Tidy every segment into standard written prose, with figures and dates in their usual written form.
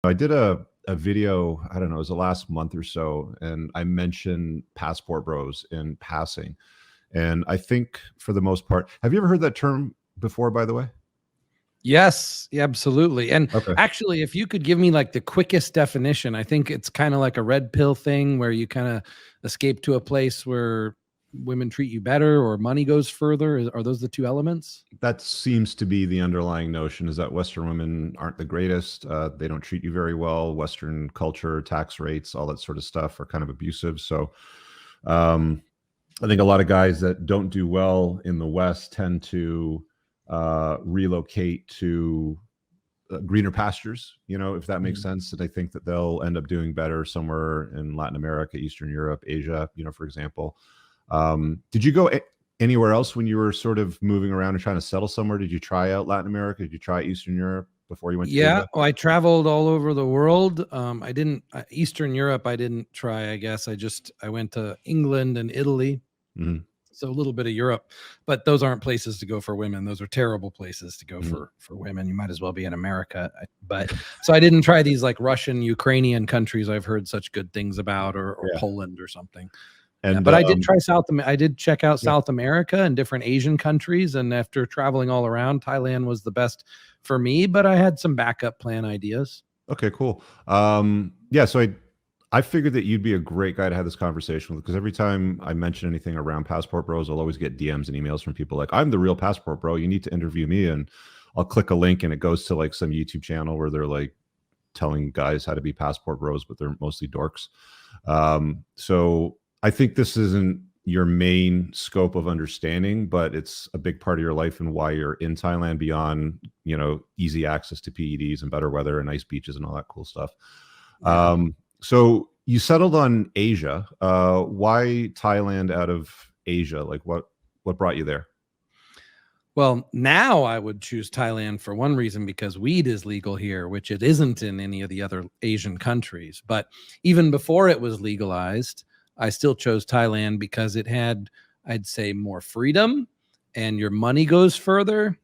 I did a video, I don't know, it was the last month or so, and I mentioned passport bros in passing. And I think for the most part, have you ever heard that term before, by the way? Yes, absolutely. And Okay. actually, if you could give me like the quickest definition, I think it's kind of like a red pill thing where you kind of escape to a place where women treat you better or money goes further. Are those the two elements? That seems to be the underlying notion, is that Western women aren't the greatest. They don't treat you very well. Western culture, tax rates, all that sort of stuff are kind of abusive. So I think a lot of guys that don't do well in the West tend to relocate to greener pastures, if that makes sense. And I think that they'll end up doing better somewhere in Latin America, Eastern Europe, Asia, for example. Did you go anywhere else when you were sort of moving around and trying to settle somewhere? Did you try out Latin America? Did you try Eastern Europe before you went to Asia? Well, I traveled all over the world. I didn't Eastern Europe. I didn't try, I guess. I went to England and Italy. Mm-hmm. So a little bit of Europe, but those aren't places to go for women. Those are terrible places to go for women. You might as well be in America. So I didn't try these like Russian, Ukrainian countries I've heard such good things about, or Poland or something. But I did try I did check out South America and different Asian countries. And after traveling all around, Thailand was the best for me, but I had some backup plan ideas. Okay, cool. So I figured that you'd be a great guy to have this conversation with, because every time I mention anything around passport bros, I'll always get DMs and emails from people like, I'm the real passport bro. You need to interview me. And I'll click a link and it goes to like some YouTube channel where they're like telling guys how to be passport bros, but they're mostly dorks. So I think this isn't your main scope of understanding, but it's a big part of your life and why you're in Thailand, beyond, easy access to PEDs and better weather and nice beaches and all that cool stuff. Yeah. So you settled on Asia. Why Thailand out of Asia? Like what brought you there? Well, now I would choose Thailand for one reason, because weed is legal here, which it isn't in any of the other Asian countries. But even before it was legalized, I still chose Thailand because it had, I'd say, more freedom, and your money goes further,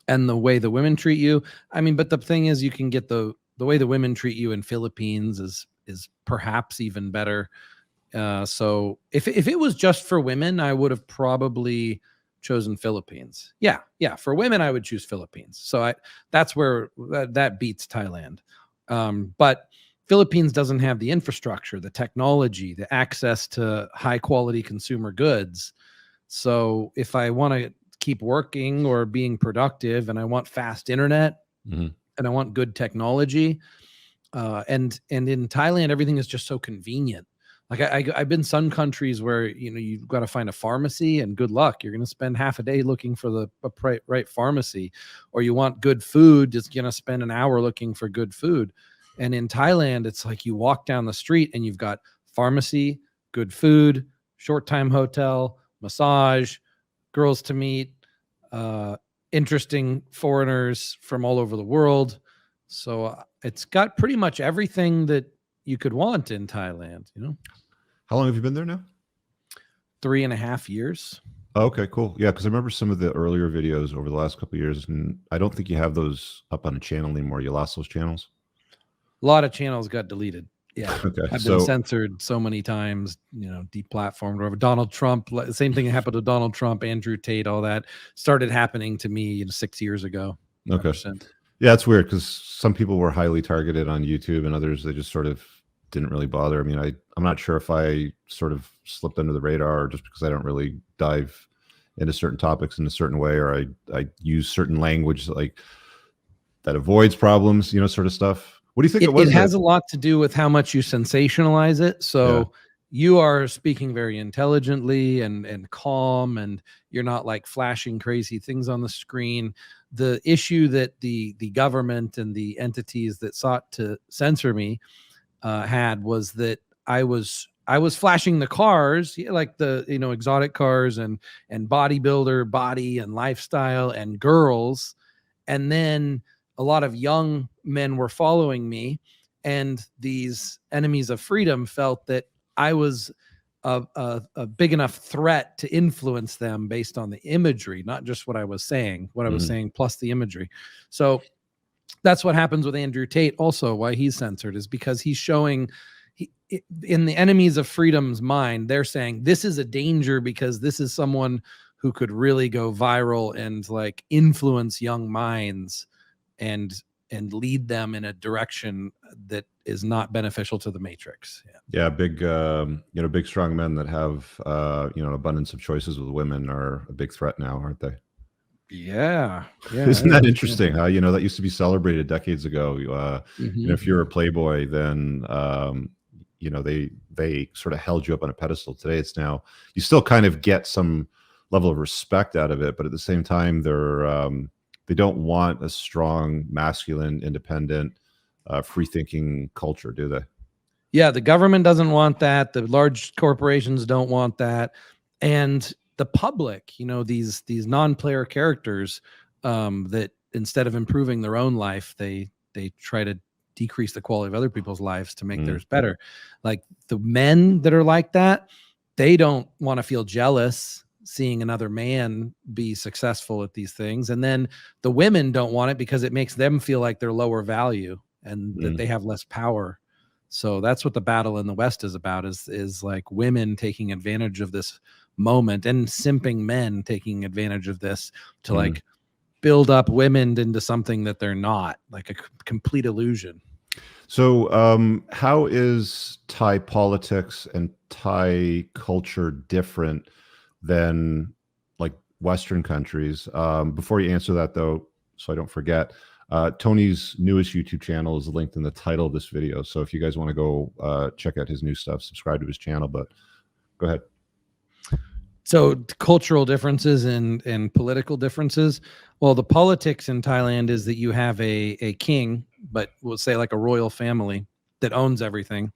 and the way the women treat you. I mean, but the thing is, you can get the way the women treat you in Philippines is perhaps even better. So if it was just for women, I would have probably chosen Philippines. Yeah. For women, I would choose Philippines. So that's where that beats Thailand. But Philippines doesn't have the infrastructure, the technology, the access to high quality consumer goods. So if I want to keep working or being productive, and I want fast internet, and I want good technology, and in Thailand, everything is just so convenient. Like I've been some countries where, you've got to find a pharmacy, and good luck. You're going to spend half a day looking for the right pharmacy. Or you want good food, just going to spend an hour looking for good food. And in Thailand, it's like you walk down the street and you've got pharmacy, good food, short time hotel, massage, girls to meet, interesting foreigners from all over the world. So it's got pretty much everything that you could want in Thailand, How long have you been there now? 3.5 years. Oh, okay, cool. Yeah, because I remember some of the earlier videos over the last couple of years, and I don't think you have those up on a channel anymore. You lost those channels? A lot of channels got deleted. Yeah. Okay. I've been censored so many times, deplatformed, whatever. Donald Trump, same thing happened to Donald Trump, Andrew Tate, all that started happening to me 6 years ago. 100%. Okay. Yeah, it's weird because some people were highly targeted on YouTube, and others, they just sort of didn't really bother. I mean, I'm not sure if I sort of slipped under the radar, or just because I don't really dive into certain topics in a certain way, or I use certain language like that avoids problems, sort of stuff. What do you think it was? It has a lot to do with how much you sensationalize it. So you are speaking very intelligently and calm, and you're not like flashing crazy things on the screen. The issue that the government and the entities that sought to censor me had was that I was flashing the cars, like the exotic cars and bodybuilder body and lifestyle and girls, and then a lot of young men were following me, and these enemies of freedom felt that I was a big enough threat to influence them based on the imagery, not just what I was saying, I was saying plus the imagery. So That's what happens with Andrew Tate also, why he's censored, is because he's showing in the enemies of freedom's mind, they're saying this is a danger because this is someone who could really go viral and like influence young minds and lead them in a direction that is not beneficial to the matrix. Yeah, big big strong men that have an abundance of choices with women are a big threat now, aren't they? Yeah. Isn't that interesting? How that used to be celebrated decades ago. If you're a playboy, then they sort of held you up on a pedestal. Today, it's now you still kind of get some level of respect out of it, but at the same time, they don't want a strong, masculine, independent, free-thinking culture, do they? Yeah, the government doesn't want that. The large corporations don't want that, and the public, these non-player characters, that instead of improving their own life, they try to decrease the quality of other people's lives to make theirs better. Like the men that are like that, they don't want to feel jealous seeing another man be successful at these things, and then the women don't want it because it makes them feel like they're lower value and that they have less power. So that's what the battle in the West is about, is like women taking advantage of this moment and simping men taking advantage of this to like build up women into something that they're not, like a complete illusion. So how is Thai politics and Thai culture different than like Western countries? Before you answer that though, so I don't forget, Tony's newest YouTube channel is linked in the title of this video. So if you guys want to go check out his new stuff, subscribe to his channel, but go ahead. So cultural differences and political differences. Well, the politics in Thailand is that you have a king, but we'll say like a royal family that owns everything.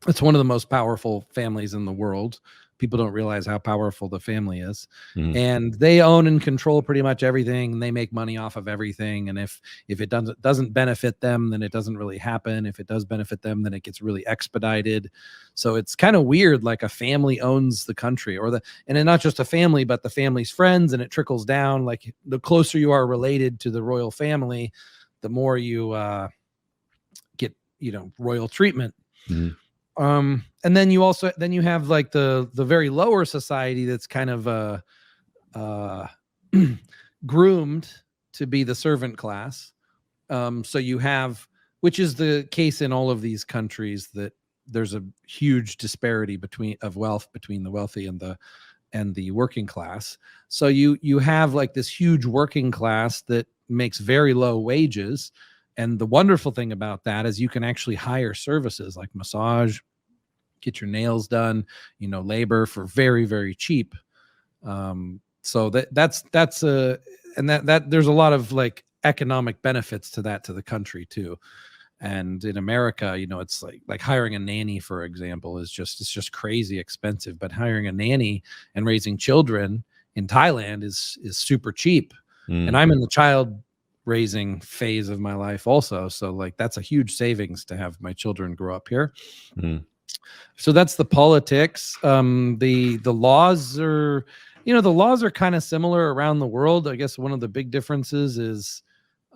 It's one of the most powerful families in the world. People don't realize how powerful the family is. And they own and control pretty much everything. And they make money off of everything. And if it doesn't benefit them, then it doesn't really happen. If it does benefit them, then it gets really expedited. So it's kind of weird, like a family owns the country, and then not just a family, but the family's friends, and it trickles down. Like the closer you are related to the royal family, the more you get, royal treatment. And then you have like the very lower society that's kind of groomed to be the servant class. So you have, which is the case in all of these countries, that there's a huge disparity of wealth between the wealthy and the working class. So you have like this huge working class that makes very low wages. And the wonderful thing about that is you can actually hire services like massage, get your nails done, labor for very, very cheap. So that's there's a lot of like economic benefits to that, to the country too. And in America, it's like hiring a nanny, for example, it's just crazy expensive. But hiring a nanny and raising children in Thailand is super cheap. And I'm in the child raising phase of my life also. So like that's a huge savings to have my children grow up here. So that's the politics. The laws are, the laws are kind of similar around the world. I guess one of the big differences is,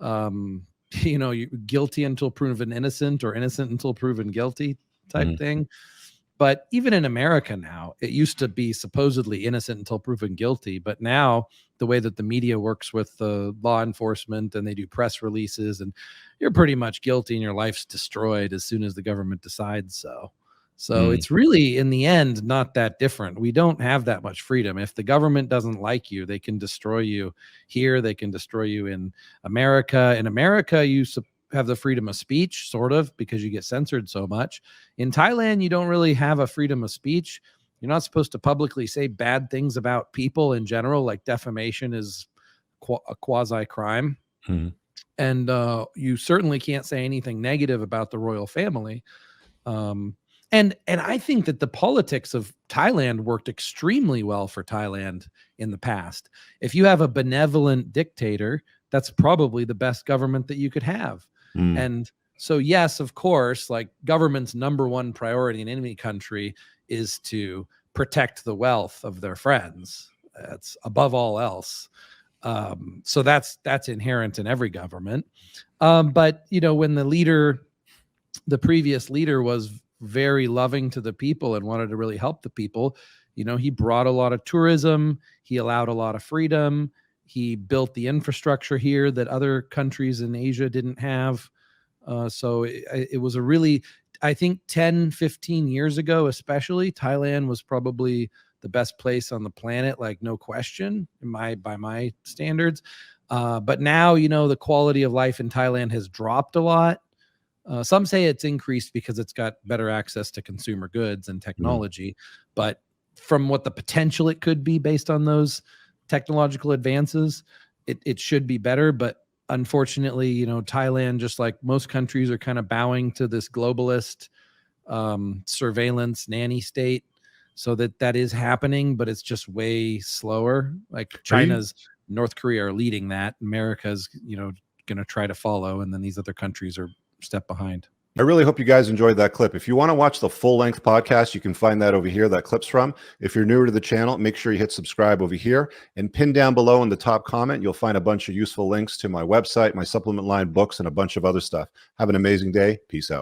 you're guilty until proven innocent, or innocent until proven guilty type thing. But even in America now, it used to be supposedly innocent until proven guilty. But now the way that the media works with the law enforcement, and they do press releases, and you're pretty much guilty and your life's destroyed as soon as the government decides so. So it's really, in the end, not that different. We don't have that much freedom. If the government doesn't like you, they can destroy you here. They can destroy you in America. In America, you have the freedom of speech, sort of, because you get censored so much. In Thailand, you don't really have a freedom of speech. You're not supposed to publicly say bad things about people in general, like defamation is a quasi-crime. And you certainly can't say anything negative about the royal family. And I think that the politics of Thailand worked extremely well for Thailand in the past. If you have a benevolent dictator, that's probably the best government that you could have. And so, yes, of course, like government's number one priority in any country is to protect the wealth of their friends. That's above all else. So that's inherent in every government. But when the previous leader was very loving to the people and wanted to really help the people, he brought a lot of tourism, he allowed a lot of freedom, he built the infrastructure here that other countries in Asia didn't have. So it was a really, I think 10, 15 years ago, especially, Thailand was probably the best place on the planet, like no question, by my standards. But now, the quality of life in Thailand has dropped a lot. Some say it's increased because it's got better access to consumer goods and technology. But from what the potential it could be based on those technological advances, it should be better. But unfortunately, Thailand, just like most countries, are kind of bowing to this globalist surveillance nanny state. So that is happening, but it's just way slower. Like China's, North Korea are leading that. America's, going to try to follow, and then these other countries are a step behind. I really hope you guys enjoyed that clip. If you want to watch the full-length podcast, you can find that over here, that clip's from. If you're newer to the channel, make sure you hit subscribe over here, and pin down below in the top comment, you'll find a bunch of useful links to my website, my supplement line, books, and a bunch of other stuff. Have an amazing day. Peace out.